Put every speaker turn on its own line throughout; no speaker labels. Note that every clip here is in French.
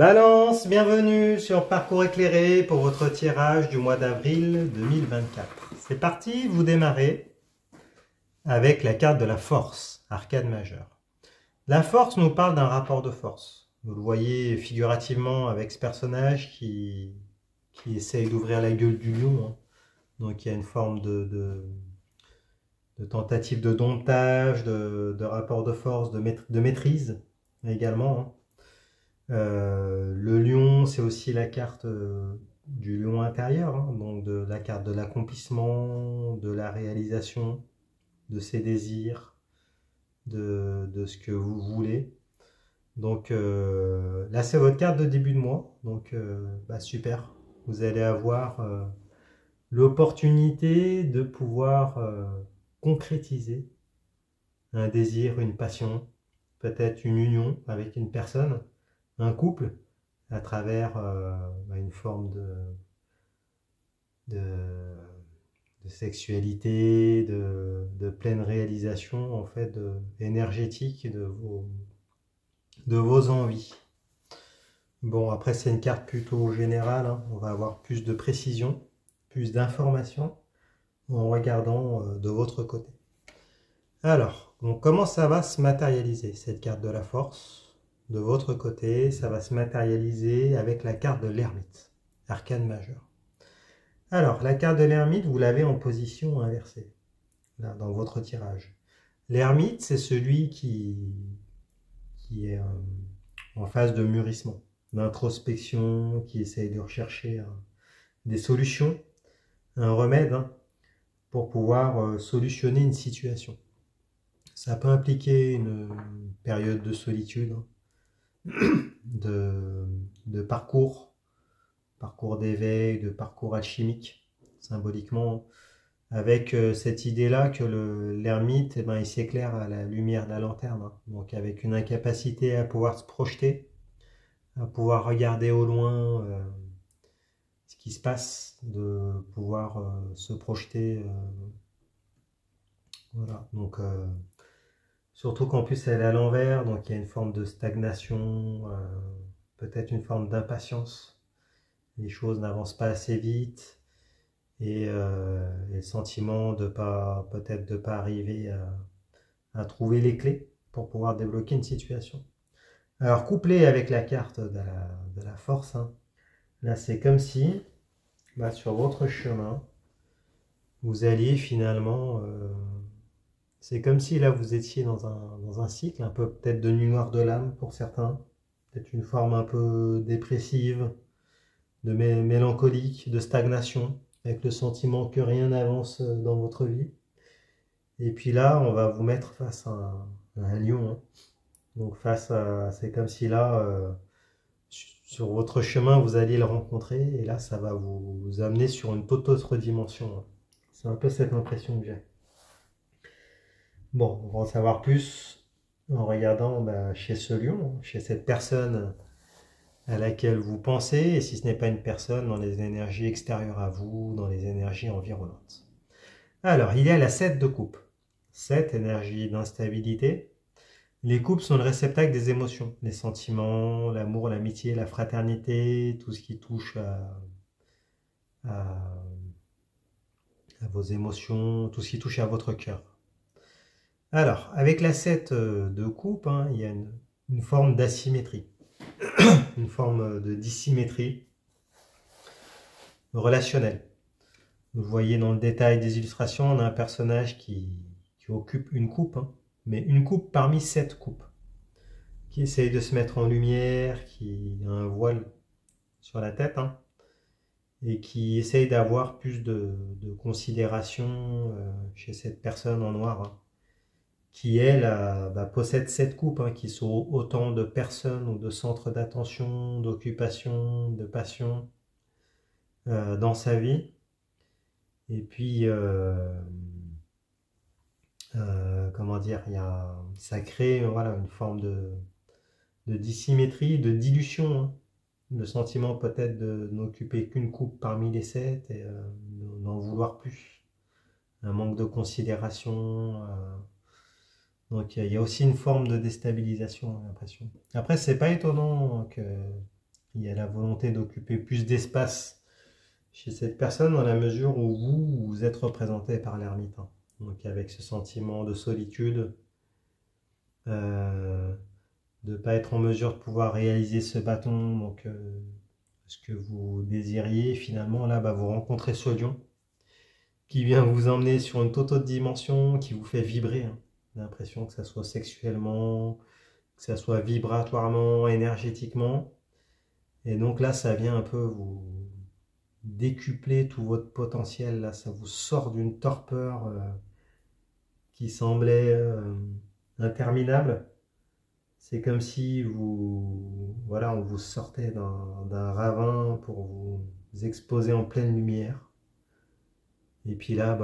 Balance, bienvenue sur Parcours éclairé pour votre tirage du mois d'avril 2024. C'est parti, vous démarrez avec la carte de la force, arcane majeure. La force nous parle d'un rapport de force. Vous le voyez figurativement avec ce personnage qui essaye d'ouvrir la gueule du lion. Hein. Donc il y a une forme de tentative de domptage, de rapport de force, de maîtrise également. Hein. Le lion, c'est aussi la carte du lion intérieur, hein, donc de la carte de l'accomplissement, de la réalisation, de ses désirs, de ce que vous voulez. Donc là, c'est votre carte de début de mois, donc super. Vous allez avoir l'opportunité de pouvoir concrétiser un désir, une passion, peut-être une union avec une personne, un couple, à travers une forme de, de sexualité, de pleine réalisation en fait énergétique de vos envies. Bon, après c'est une carte plutôt générale, hein. On va avoir plus de précision, plus d'informations en regardant de votre côté. Alors, donc comment ça va se matérialiser cette carte de la force? De votre côté, ça va se matérialiser avec la carte de l'ermite, arcane majeur. Alors, la carte de l'ermite, vous l'avez en position inversée, là, dans votre tirage. L'ermite, c'est celui qui est en phase de mûrissement, d'introspection, qui essaye de rechercher des solutions, un remède pour pouvoir solutionner une situation. Ça peut impliquer une période de solitude, de parcours d'éveil, de parcours alchimique, symboliquement, avec cette idée-là que l'ermite, il s'éclaire à la lumière de la lanterne, hein. Donc avec une incapacité à pouvoir se projeter, à pouvoir regarder au loin ce qui se passe, de pouvoir se projeter. Voilà, donc surtout qu'en plus elle est à l'envers, donc il y a une forme de stagnation, peut-être une forme d'impatience. Les choses n'avancent pas assez vite et le sentiment de peut-être de pas arriver à trouver les clés pour pouvoir débloquer une situation. Alors couplé avec la carte de la force, hein, là c'est comme si sur votre chemin vous alliez finalement c'est comme si là vous étiez dans un cycle un peu peut-être de nuit noire de l'âme pour certains, peut-être une forme un peu dépressive, de mélancolique, de stagnation, avec le sentiment que rien n'avance dans votre vie. Et puis là, on va vous mettre face à un lion. Hein. Donc c'est comme si là, sur votre chemin, vous alliez le rencontrer, et là, ça va vous amener sur une toute autre dimension. Hein. C'est un peu cette impression que j'ai. Bon, on va en savoir plus en regardant chez ce lion, chez cette personne à laquelle vous pensez, et si ce n'est pas une personne, dans les énergies extérieures à vous, dans les énergies environnantes. Alors, il y a la 7 de coupe. 7, énergie d'instabilité. Les coupes sont le réceptacle des émotions, les sentiments, l'amour, l'amitié, la fraternité, tout ce qui touche à vos émotions, tout ce qui touche à votre cœur. Alors, avec la 7 de coupe, hein, il y a une forme d'asymétrie, une forme de dissymétrie relationnelle. Vous voyez dans le détail des illustrations, on a un personnage qui occupe une coupe, hein, mais une coupe parmi 7 coupes, qui essaye de se mettre en lumière, qui a un voile sur la tête, hein, et qui essaye d'avoir plus de considération chez cette personne en noir, hein, qui elle possède 7 coupes, hein, qui sont autant de personnes ou de centres d'attention, d'occupation, de passion dans sa vie. Et puis, comment dire, ça crée voilà, une forme de dissymétrie, de dilution, hein. Le sentiment peut-être de n'occuper qu'une coupe parmi les 7 et d'en vouloir plus. Un manque de considération. Donc il y a aussi une forme de déstabilisation, j'ai l'impression. Après, c'est pas étonnant Il y a la volonté d'occuper plus d'espace chez cette personne dans la mesure où vous êtes représenté par l'ermite. Hein. Donc avec ce sentiment de solitude, de ne pas être en mesure de pouvoir réaliser ce bâton, donc ce que vous désiriez, finalement là vous rencontrez ce lion qui vient vous emmener sur une toute autre dimension, qui vous fait vibrer. Hein. L'impression que ça soit sexuellement, que ça soit vibratoirement, énergétiquement. Et donc là, ça vient un peu vous décupler tout votre potentiel. Là, ça vous sort d'une torpeur qui semblait interminable. C'est comme si voilà, on vous sortait d'un ravin pour vous exposer en pleine lumière. Et puis là,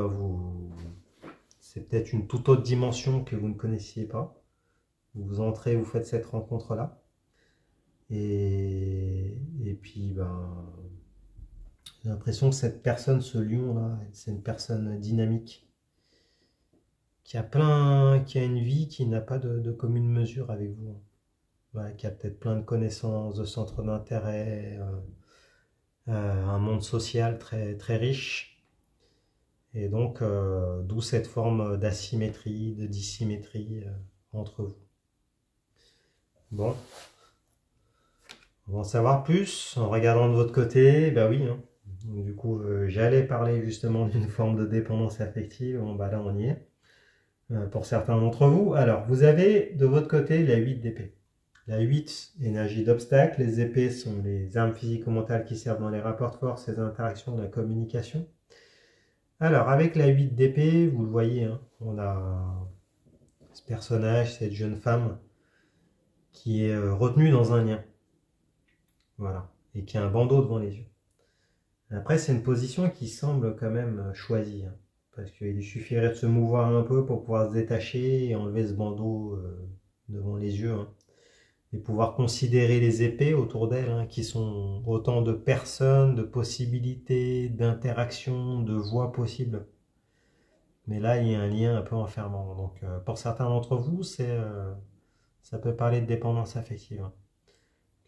c'est peut-être une toute autre dimension que vous ne connaissiez pas. Vous entrez, vous faites cette rencontre-là. Et puis, j'ai l'impression que cette personne, ce lion-là, c'est une personne dynamique, qui a une vie qui n'a pas de commune mesure avec vous. Voilà, qui a peut-être plein de connaissances, de centres d'intérêt, un monde social très, très riche. Et donc, d'où cette forme d'asymétrie, de dissymétrie entre vous. Bon, on va en savoir plus en regardant de votre côté. Ben oui, hein. Donc, du coup, j'allais parler justement d'une forme de dépendance affective. Bon, là, on y est. Pour certains d'entre vous. Alors, vous avez de votre côté la 8 d'épée. La 8, énergie d'obstacle. Les épées sont les armes physico-mentales qui servent dans les rapports de force, les interactions, la communication. Alors, avec la 8 d'épée, vous le voyez, hein, on a ce personnage, cette jeune femme, qui est retenue dans un lien. Voilà. Et qui a un bandeau devant les yeux. Après, c'est une position qui semble quand même choisie. Hein, parce qu'il lui suffirait de se mouvoir un peu pour pouvoir se détacher et enlever ce bandeau devant les yeux. Hein, et pouvoir considérer les épées autour d'elle, hein, qui sont autant de personnes, de possibilités, d'interactions, de voies possibles. Mais là, il y a un lien un peu enfermant. Donc, pour certains d'entre vous, ça peut parler de dépendance affective. Hein.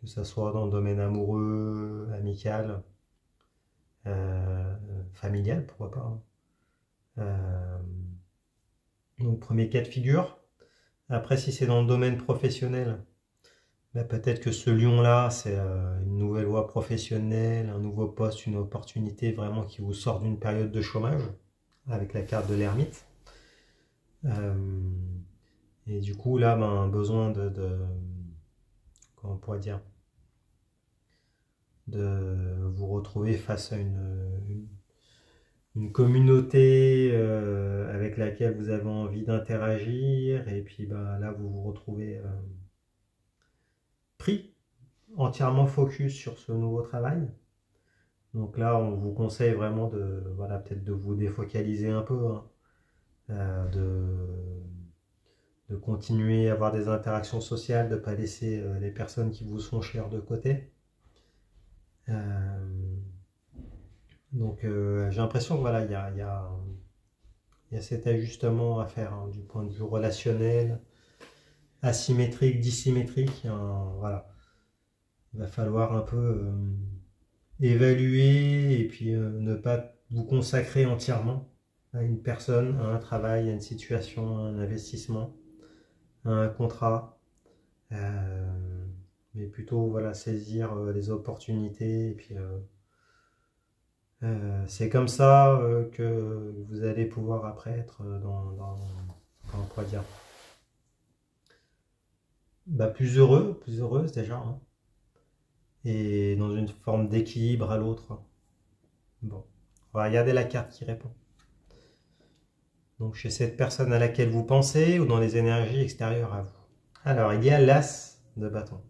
Que ce soit dans le domaine amoureux, amical, familial, pourquoi pas. Hein. Donc, premier cas de figure. Après, si c'est dans le domaine professionnel, peut-être que ce lion-là, c'est une nouvelle voie professionnelle, un nouveau poste, une opportunité vraiment qui vous sort d'une période de chômage, avec la carte de l'ermite. Et du coup, là, un besoin comment on pourrait dire, de vous retrouver face à une communauté avec laquelle vous avez envie d'interagir, et puis là, vous vous retrouvez pris, entièrement focus sur ce nouveau travail. Donc là, on vous conseille vraiment peut-être de vous défocaliser un peu, hein, de continuer à avoir des interactions sociales, de ne pas laisser les personnes qui vous sont chères de côté. Donc j'ai l'impression que voilà, il y a cet ajustement à faire, hein, du point de vue relationnel, asymétrique, dissymétrique. Hein, voilà. Il va falloir un peu évaluer et puis ne pas vous consacrer entièrement à une personne, à un travail, à une situation, à un investissement, à un contrat, mais plutôt voilà, saisir les opportunités et puis c'est comme ça que vous allez pouvoir après être comment on pourrait dire, plus heureux, plus heureuse déjà, hein, et dans une forme d'équilibre à l'autre. Bon, on va regarder la carte qui répond. Donc chez cette personne à laquelle vous pensez ou dans les énergies extérieures à vous. Alors il y a l'as de bâton.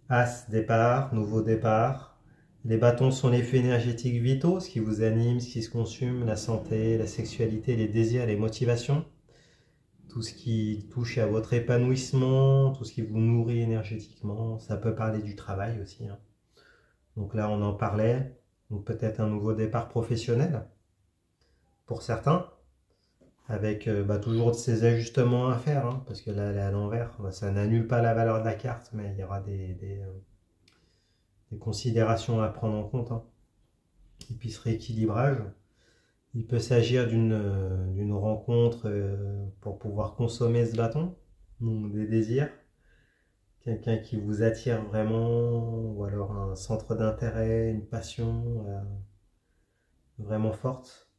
As, départ, nouveau départ. Les bâtons sont les flux énergétiques vitaux, ce qui vous anime, ce qui se consume, la santé, la sexualité, les désirs, les motivations. Tout ce qui touche à votre épanouissement, tout ce qui vous nourrit énergétiquement. Ça peut parler du travail aussi. Hein. Donc là, on en parlait. Donc peut-être un nouveau départ professionnel pour certains, avec toujours ces ajustements à faire, hein, parce que là, elle est à l'envers. Ça n'annule pas la valeur de la carte, mais il y aura des considérations à prendre en compte, hein. Et puis ce rééquilibrage, il peut s'agir d'une rencontre pour pouvoir consommer ce bâton, donc des désirs, quelqu'un qui vous attire vraiment, ou alors un centre d'intérêt, une passion vraiment forte.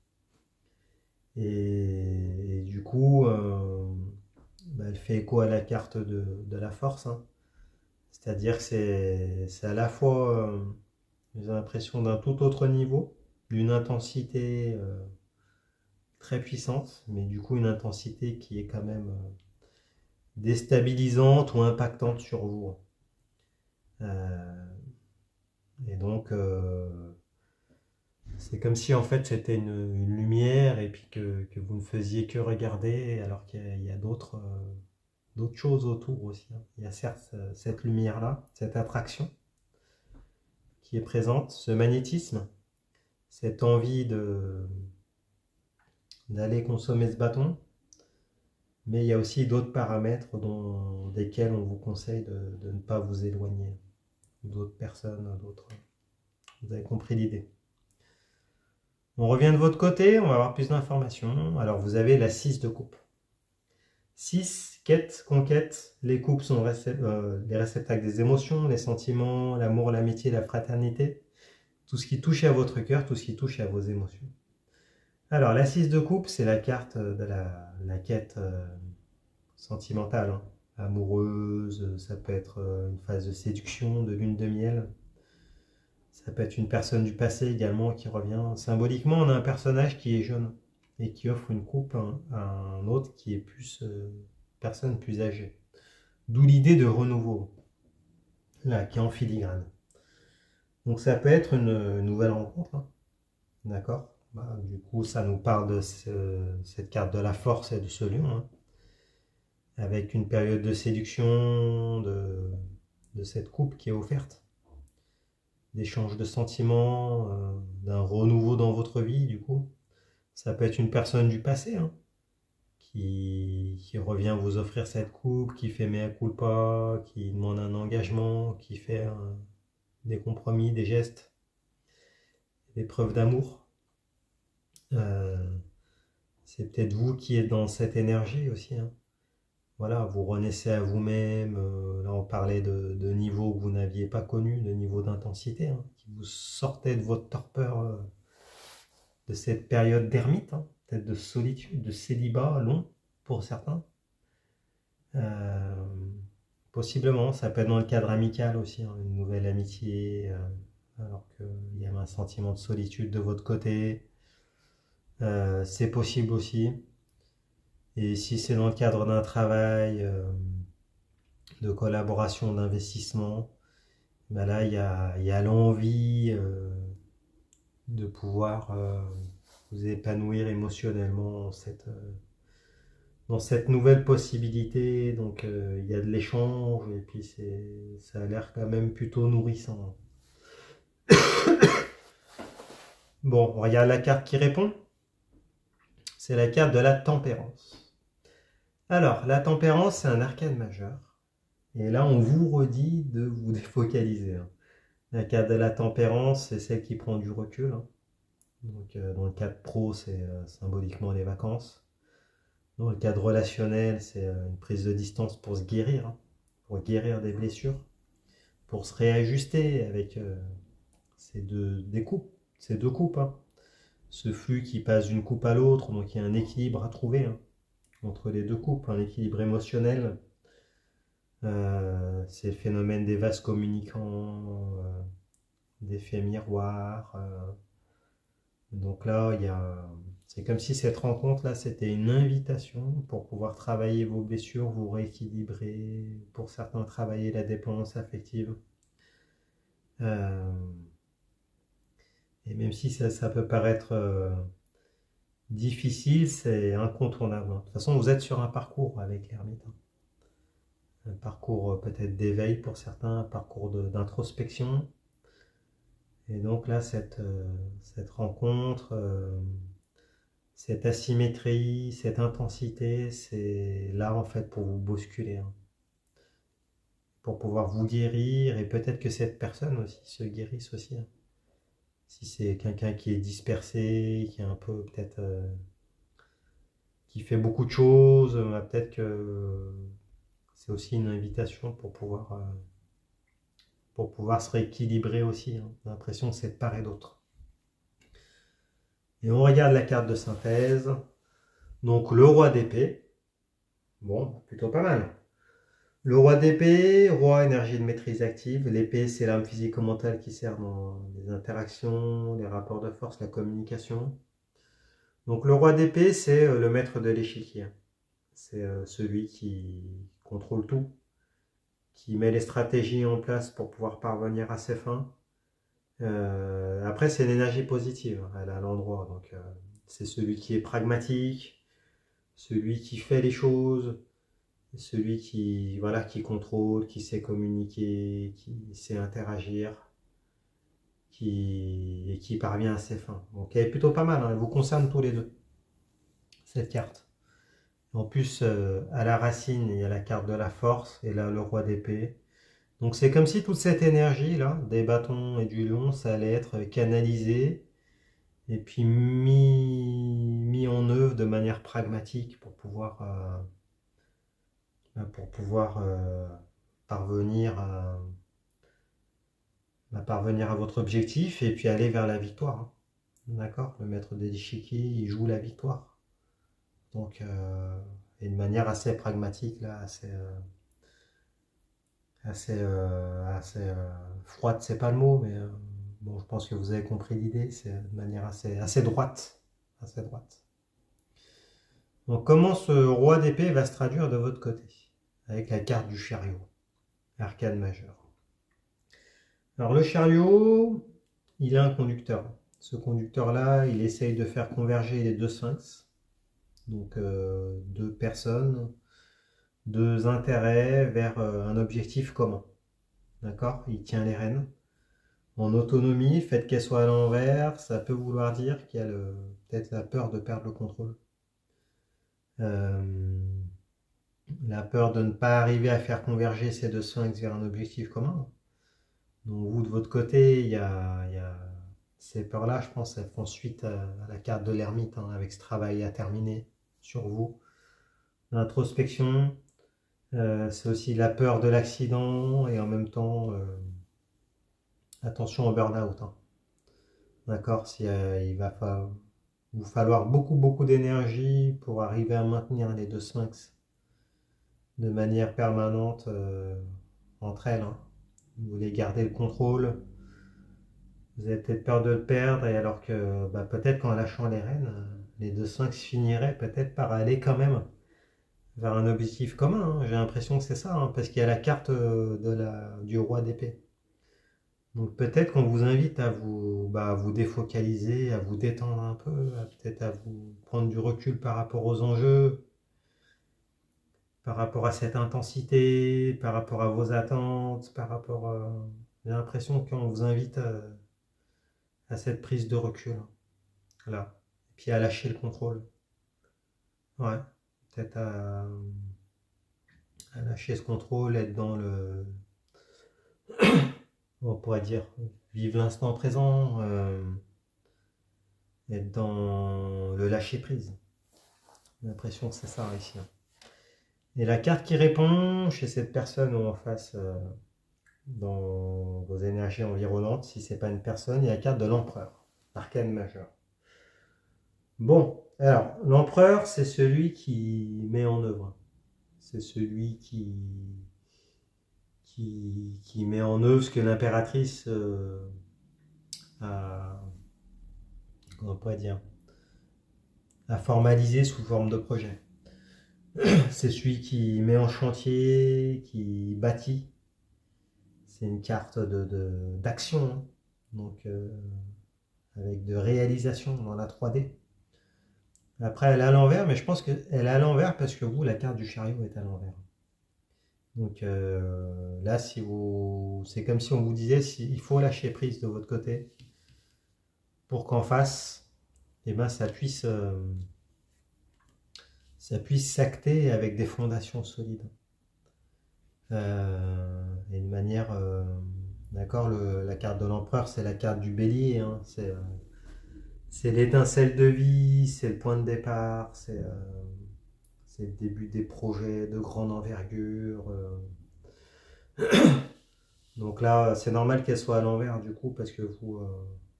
Et du coup, elle fait écho à la carte de la force, hein. C'est-à-dire que c'est à la fois, j'ai l'impression d'un tout autre niveau, d'une intensité très puissante, mais du coup une intensité qui est quand même déstabilisante ou impactante sur vous. Et donc, c'est comme si en fait c'était une lumière et puis que vous ne faisiez que regarder alors qu'il y a d'autres choses autour aussi, hein. Il y a certes cette lumière-là, cette attraction qui est présente, ce magnétisme, cette envie d'aller consommer ce bâton, mais il y a aussi d'autres paramètres desquels on vous conseille de ne pas vous éloigner, d'autres personnes, d'autres. Vous avez compris l'idée. On revient de votre côté, on va avoir plus d'informations. Alors vous avez la 6 de coupe. 6, quête, conquête. Les coupes sont les réceptacles des émotions, les sentiments, l'amour, l'amitié, la fraternité. Tout ce qui touche à votre cœur, tout ce qui touche à vos émotions. Alors la 6 de coupe, c'est la carte de la quête sentimentale, hein. Amoureuse, ça peut être une phase de séduction, de lune de miel. Ça peut être une personne du passé également qui revient. Symboliquement, on a un personnage qui est jeune et qui offre une coupe à un autre qui est plus personne plus âgée. D'où l'idée de renouveau, là, qui est en filigrane. Donc ça peut être une nouvelle rencontre, hein. D'accord. Du coup, ça nous parle de cette carte de la force et de ce lion, hein, avec une période de séduction, de cette coupe qui est offerte, d'échange de sentiments, d'un renouveau dans votre vie, du coup. Ça peut être une personne du passé, hein, qui revient vous offrir cette coupe, qui fait mea culpa, qui demande un engagement, qui fait des compromis, des gestes, des preuves d'amour. C'est peut-être vous qui êtes dans cette énergie aussi, hein. Voilà, vous renaissez à vous-même. Là, on parlait de niveaux que vous n'aviez pas connus, de niveaux d'intensité, hein, qui vous sortaient de votre torpeur, de cette période d'ermite, hein, peut-être de solitude, de célibat long pour certains. Possiblement, ça peut être dans le cadre amical aussi, hein, une nouvelle amitié, alors qu'il y a un sentiment de solitude de votre côté. C'est possible aussi. Et si c'est dans le cadre d'un travail, de collaboration, d'investissement, ben là, il y a l'envie de pouvoir vous épanouir émotionnellement dans cette nouvelle possibilité. Donc, il y a de l'échange et puis ça a l'air quand même plutôt nourrissant. Bon, on regarde la carte qui répond. C'est la carte de la tempérance. Alors, la tempérance, c'est un arcane majeur. Et là, on vous redit de vous défocaliser, hein. La carte de la tempérance, c'est celle qui prend du recul, hein. Donc, dans le cadre pro, c'est symboliquement les vacances. Dans le cadre relationnel, c'est une prise de distance pour se guérir, hein, pour guérir des blessures, pour se réajuster avec ces deux coupes, hein. Ce flux qui passe d'une coupe à l'autre, donc il y a un équilibre à trouver, hein, entre les deux coupes, un équilibre émotionnel. C'est le phénomène des vases communicants, d'effets miroirs. Donc là, c'est comme si cette rencontre-là, c'était une invitation pour pouvoir travailler vos blessures, vous rééquilibrer, pour certains travailler la dépendance affective. Et même si ça peut paraître difficile, c'est incontournable, hein. De toute façon, vous êtes sur un parcours avec l'ermite, hein. Un parcours peut-être d'éveil pour certains, un parcours d'introspection. Et donc là, cette rencontre, cette asymétrie, cette intensité, c'est là en fait pour vous bousculer, hein, pour pouvoir vous guérir, et peut-être que cette personne aussi se guérisse aussi, hein. Si c'est quelqu'un qui est dispersé, qui est un peu peut-être qui fait beaucoup de choses, peut-être que c'est aussi une invitation pour pouvoir se rééquilibrer aussi, hein. J'ai l'impression que c'est de part et d'autre. Et on regarde la carte de synthèse. Donc le roi d'épée. Bon, plutôt pas mal. Le roi d'épée, roi, énergie de maîtrise active. L'épée, c'est l'arme physico-mentale qui sert dans les interactions, les rapports de force, la communication. Donc le roi d'épée, c'est le maître de l'échiquier. C'est celui qui contrôle tout, qui met les stratégies en place pour pouvoir parvenir à ses fins. Après, c'est l'énergie positive, elle est à l'endroit. Donc c'est celui qui est pragmatique, celui qui fait les choses, celui qui, voilà, qui contrôle, qui sait communiquer, qui sait interagir, et qui parvient à ses fins. Donc elle est plutôt pas mal, hein. Elle vous concerne tous les deux, cette carte. En plus, à la racine, il y a la carte de la force, et là, le roi d'épée. Donc c'est comme si toute cette énergie-là, des bâtons et du lion, ça allait être canalisé, et puis mis en œuvre de manière pragmatique pour pouvoir parvenir à votre objectif et puis aller vers la victoire, hein. D'accord? Le maître des échiquiers, il joue la victoire. Donc, et de manière assez pragmatique, là, assez froide, c'est pas le mot, mais bon, je pense que vous avez compris l'idée, c'est de manière assez droite. Assez droite. Donc, comment ce roi d'épée va se traduire de votre côté? Avec la carte du chariot, arcane majeur. Alors le chariot, il a un conducteur. Ce conducteur-là, il essaye de faire converger les deux sphinx. Donc deux personnes, deux intérêts vers un objectif commun. D'accord? Il tient les rênes. En autonomie, le fait qu'elle soit à l'envers, ça peut vouloir dire qu'il y a peut-être la peur de perdre le contrôle. La peur de ne pas arriver à faire converger ces deux sphinx vers un objectif commun. Donc vous, de votre côté, il y a ces peurs-là, je pense, elles font suite à la carte de l'ermite, hein, avec ce travail à terminer sur vous. L'introspection, c'est aussi la peur de l'accident et en même temps, attention au burn-out, hein. D'accord? Il va vous falloir beaucoup d'énergie pour arriver à maintenir les deux sphinx de manière permanente entre elles, hein. Vous voulez garder le contrôle. Vous avez peut-être peur de le perdre, et alors que peut-être qu'en lâchant les rênes, les deux sphinx finiraient peut-être par aller quand même vers un objectif commun, hein. J'ai l'impression que c'est ça, hein, parce qu'il y a la carte du roi d'épée. Donc peut-être qu'on vous invite à vous défocaliser, à vous détendre un peu, peut-être à vous prendre du recul par rapport aux enjeux, par rapport à cette intensité, par rapport à vos attentes, j'ai l'impression qu'on vous invite à cette prise de recul, là. Et puis à lâcher le contrôle. Ouais, peut-être à lâcher ce contrôle, être dans on pourrait dire, vivre l'instant présent, être dans le lâcher prise. J'ai l'impression que c'est ça ici, hein. Et la carte qui répond chez cette personne ou en face, dans vos énergies environnantes, si c'est pas une personne, il y a la carte de l'empereur, arcane majeur. Bon, alors, l'empereur, c'est celui qui met en œuvre. C'est celui qui met en œuvre ce que l'impératrice a, comment on pourrait dire, a formalisé sous forme de projet. C'est celui qui met en chantier, qui bâtit. C'est une carte d'action, hein. Donc avec de réalisation dans la 3D. Après, elle est à l'envers, mais je pense qu'elle est à l'envers parce que vous, la carte du chariot est à l'envers. Donc là, c'est comme si on vous disait il faut lâcher prise de votre côté pour qu'en face, eh ben, ça puisse s'acter avec des fondations solides. Et de manière, d'accord, la carte de l'empereur, c'est la carte du bélier, hein, c'est l'étincelle de vie, c'est le point de départ, c'est le début des projets de grande envergure. Donc là, c'est normal qu'elle soit à l'envers du coup, parce que vous,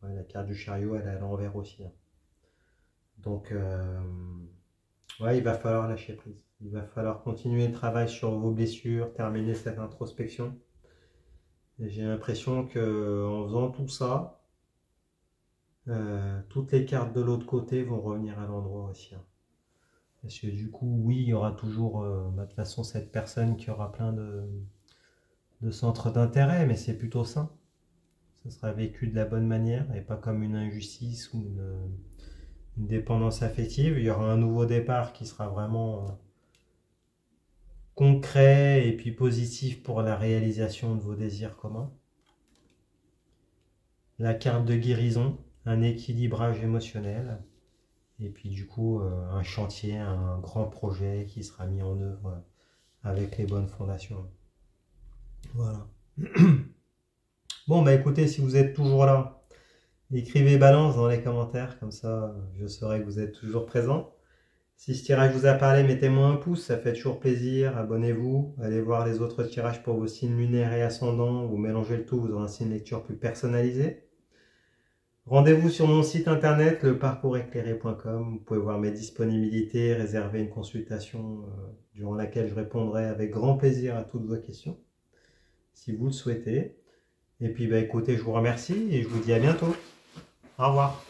ouais, la carte du chariot, elle est à l'envers aussi, hein. Donc, ouais, il va falloir lâcher prise. Il va falloir continuer le travail sur vos blessures, terminer cette introspection. Et j'ai l'impression que en faisant tout ça, toutes les cartes de l'autre côté vont revenir à l'endroit aussi, hein. Parce que du coup, oui, il y aura toujours, de toute façon, cette personne qui aura plein de centres d'intérêt, mais c'est plutôt sain. Ça sera vécu de la bonne manière et pas comme une injustice ou une dépendance affective. Il y aura un nouveau départ qui sera vraiment concret et puis positif pour la réalisation de vos désirs communs. La carte de guérison, un équilibrage émotionnel et puis du coup un chantier, un grand projet qui sera mis en œuvre avec les bonnes fondations. Voilà. Bon, bah écoutez, si vous êtes toujours là, écrivez balance dans les commentaires, comme ça je saurai que vous êtes toujours présent. Si ce tirage vous a parlé, mettez-moi un pouce, ça fait toujours plaisir. Abonnez-vous, allez voir les autres tirages pour vos signes lunaires et ascendants. Vous mélangez le tout, vous aurez un signe de lecture plus personnalisé. Rendez-vous sur mon site internet, leparcourseclairé.com. Vous pouvez voir mes disponibilités, réserver une consultation durant laquelle je répondrai avec grand plaisir à toutes vos questions, si vous le souhaitez. Et puis, bah, écoutez, je vous remercie et je vous dis à bientôt. Au revoir.